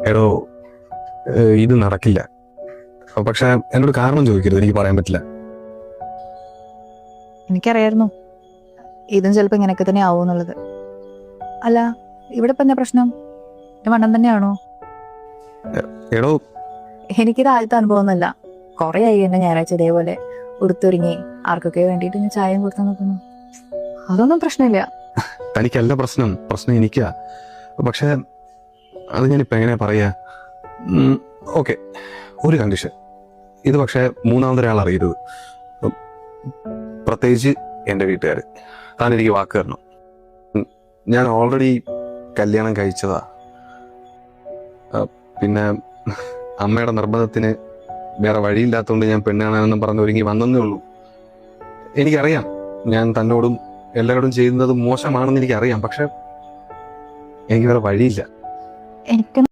എടോ, ഇത് നടക്കില്ല. പക്ഷെ എന്നോട് കാരണം ചോദിക്കരുത്, എനിക്ക് പറയാൻ പറ്റില്ല. എനിക്കറിയായിരുന്നു ഇതും ചിലപ്പോൾ ഇങ്ങനെയൊക്കെ തന്നെ ആവും എന്നുള്ളത്. അല്ല, ഇവിടെ ഇപ്പം എന്താ പ്രശ്നം? എന്റെ മണ്ണം തന്നെയാണോ? എടോ, എനിക്കിത് ആദ്യത്തെ അനുഭവം ഒന്നുമല്ല. കുറെ ആയി എന്നെ ഞായറാഴ്ച ഇതേപോലെ ഉടുത്തൊരുങ്ങി ആർക്കൊക്കെ വേണ്ടിയിട്ട് ഞാൻ ചായയും കൊടുത്തു നോക്കുന്നു. അതൊന്നും പ്രശ്നമില്ല. തനിക്കല്ല പ്രശ്നം, പ്രശ്നം എനിക്കാ. പക്ഷെ അത് ഞാനിപ്പോൾ എങ്ങനെയാ പറയാ? ഓക്കെ, ഒരു കണ്ടീഷൻ. ഇത് പക്ഷെ മൂന്നാമതൊരാൾ അറിയരുത്, പ്രത്യേകിച്ച് എൻ്റെ വീട്ടുകാർ. താൻ എനിക്ക് വാക്ക് തരണം. ഞാൻ ഓൾറെഡി കല്യാണം കഴിച്ചതാ. പിന്നെ അമ്മയുടെ നിർബന്ധത്തിന് വേറെ വഴിയില്ലാത്തതുകൊണ്ട് ഞാൻ പെണ്ണ് കാണാനെന്നും പറഞ്ഞ് ഒരുങ്ങി വന്നേ ഉള്ളൂ. എനിക്കറിയാം ഞാൻ തന്നോടും എല്ലാവരോടും ചെയ്യുന്നത് മോശമാണെന്ന് എനിക്കറിയാം. പക്ഷെ എനിക്ക് വേറെ വഴിയില്ല. എനിക്ക്